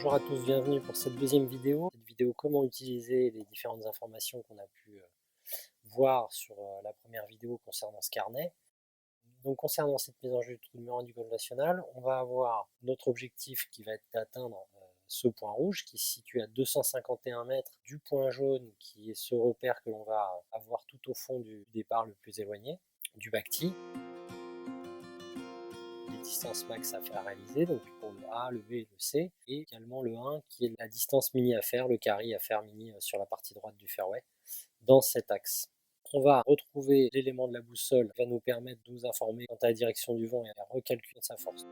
Bonjour à tous, bienvenue pour cette deuxième vidéo. Cette vidéo comment utiliser les différentes informations qu'on a pu voir sur la première vidéo concernant ce carnet. Donc concernant cette mise en jeu du numéro 1 du golf national, on va avoir notre objectif qui va être d'atteindre ce point rouge qui se situe à 251 mètres du point jaune qui est ce repère que l'on va avoir tout au fond du départ le plus éloigné, du back tee. Distance max à faire réaliser, donc pour le A, le B et le C, et également le 1 qui est la distance mini à faire, le carry à faire mini sur la partie droite du fairway, dans cet axe. On va retrouver l'élément de la boussole qui va nous permettre de nous informer quant à la direction du vent et à recalculer sa force.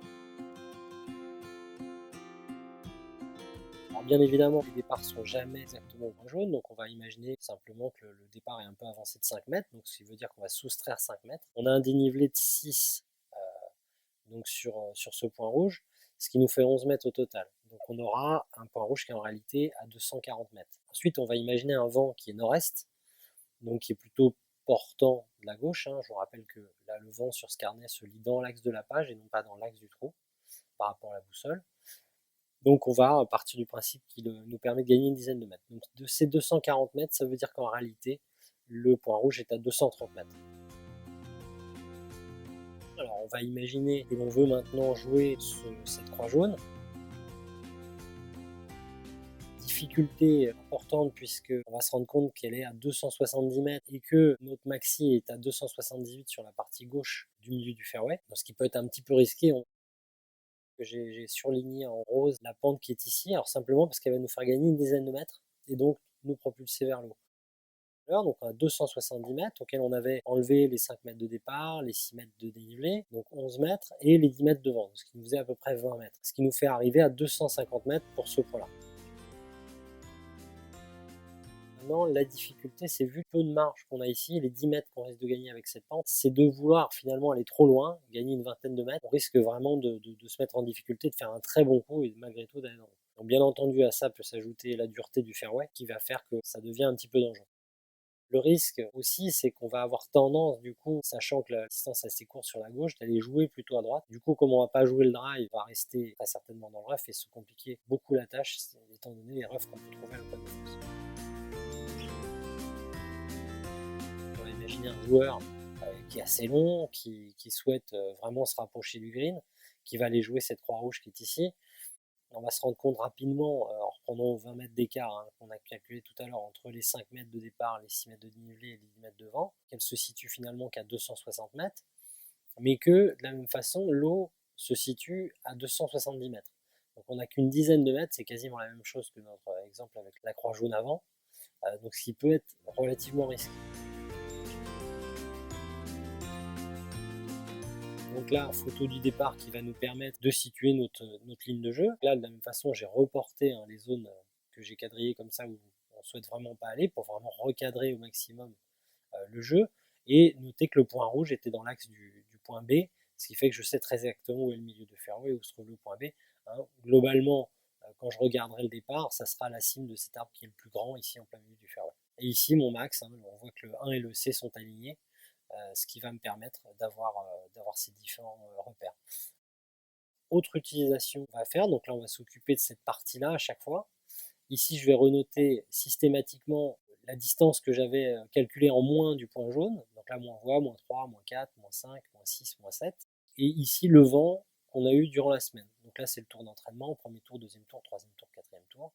Alors bien évidemment, les départs sont jamais exactement au point jaune, donc on va imaginer simplement que le départ est un peu avancé de 5 mètres, donc ce qui veut dire qu'on va soustraire 5 mètres. On a un dénivelé de 6 donc sur ce point rouge, ce qui nous fait 11 mètres au total. Donc on aura un point rouge qui est en réalité à 240 mètres. Ensuite, on va imaginer un vent qui est nord-est, donc qui est plutôt portant de la gauche. Je vous rappelle que là, le vent sur ce carnet se lit dans l'axe de la page et non pas dans l'axe du trou par rapport à la boussole. Donc on va partir du principe qu'il nous permet de gagner une dizaine de mètres. Donc de ces 240 mètres, ça veut dire qu'en réalité, le point rouge est à 230 mètres. Alors on va imaginer que l'on veut maintenant jouer cette croix jaune. Difficulté importante puisqu'on va se rendre compte qu'elle est à 270 mètres et que notre maxi est à 278 sur la partie gauche du milieu du fairway. Donc, ce qui peut être un petit peu risqué. J'ai surligné en rose la pente qui est ici, alors simplement parce qu'elle va nous faire gagner une dizaine de mètres et donc nous propulser vers le haut. Donc à 270 mètres, auquel on avait enlevé les 5 mètres de départ, les 6 mètres de dénivelé, donc 11 mètres, et les 10 mètres de vent, ce qui nous faisait à peu près 20 mètres, ce qui nous fait arriver à 250 mètres pour ce point-là. Maintenant, la difficulté, c'est vu le peu de marge qu'on a ici, les 10 mètres qu'on risque de gagner avec cette pente, c'est de vouloir finalement aller trop loin, gagner une vingtaine de mètres, on risque vraiment de se mettre en difficulté, de faire un très bon coup et malgré tout d'aller dans le haut. Donc bien entendu, à ça peut s'ajouter la dureté du fairway qui va faire que ça devient un petit peu dangereux. Le risque aussi, c'est qu'on va avoir tendance, du coup, sachant que la distance est assez courte sur la gauche, d'aller jouer plutôt à droite. Du coup, comme on va pas jouer le drive, on va rester très certainement dans le rough et se compliquer beaucoup la tâche, étant donné les roughs qu'on peut trouver à l'open de France. On va imaginer un joueur qui est assez long, qui souhaite vraiment se rapprocher du green, qui va aller jouer cette croix rouge qui est ici. On va se rendre compte rapidement, en reprenant 20 mètres d'écart qu'on a calculé tout à l'heure entre les 5 mètres de départ, les 6 mètres de dénivelé et les 10 mètres de vent, qu'elle se situe finalement qu'à 260 mètres, mais que de la même façon, l'eau se situe à 270 mètres. Donc on n'a qu'une dizaine de mètres, c'est quasiment la même chose que notre exemple avec la croix jaune avant, donc ce qui peut être relativement risqué. Donc là, photo du départ qui va nous permettre de situer notre ligne de jeu. Là, de la même façon, j'ai reporté les zones que j'ai quadrillées comme ça où on souhaite vraiment pas aller pour vraiment recadrer au maximum le jeu. Et noter que le point rouge était dans l'axe du point B, ce qui fait que je sais très exactement où est le milieu de fairway, où se trouve le point B. Globalement, quand je regarderai le départ, ça sera la cime de cet arbre qui est le plus grand ici en plein milieu du fairway. Et ici, mon max, on voit que le 1 et le C sont alignés. Ce qui va me permettre d'avoir ces différents repères. Autre utilisation qu'on va faire, donc là on va s'occuper de cette partie-là à chaque fois. Ici je vais renoter systématiquement la distance que j'avais calculée en moins du point jaune. Donc là on voit moins 3, moins 4, moins 5, moins 6, moins 7. Et ici le vent qu'on a eu durant la semaine. Donc là c'est le tour d'entraînement, premier tour, deuxième tour, troisième tour, quatrième tour.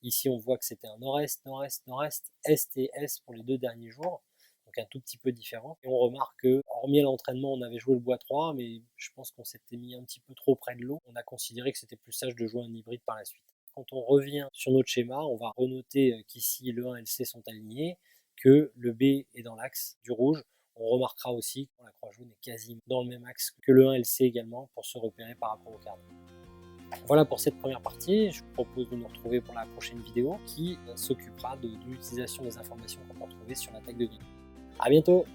Ici on voit que c'était un nord-est, nord-est, nord-est, est et est pour les 2 derniers jours. Donc un tout petit peu différent. Et on remarque que, hormis à l'entraînement, on avait joué le bois 3, mais je pense qu'on s'était mis un petit peu trop près de l'eau. On a considéré que c'était plus sage de jouer un hybride par la suite. Quand on revient sur notre schéma, on va renoter qu'ici le 1 et le C sont alignés, que le B est dans l'axe du rouge. On remarquera aussi que la croix jaune est quasiment dans le même axe que le 1 et le C également pour se repérer par rapport au carnet. Voilà pour cette première partie, je vous propose de nous retrouver pour la prochaine vidéo qui s'occupera de l'utilisation des informations qu'on peut retrouver sur l'attaque de green. A bientôt!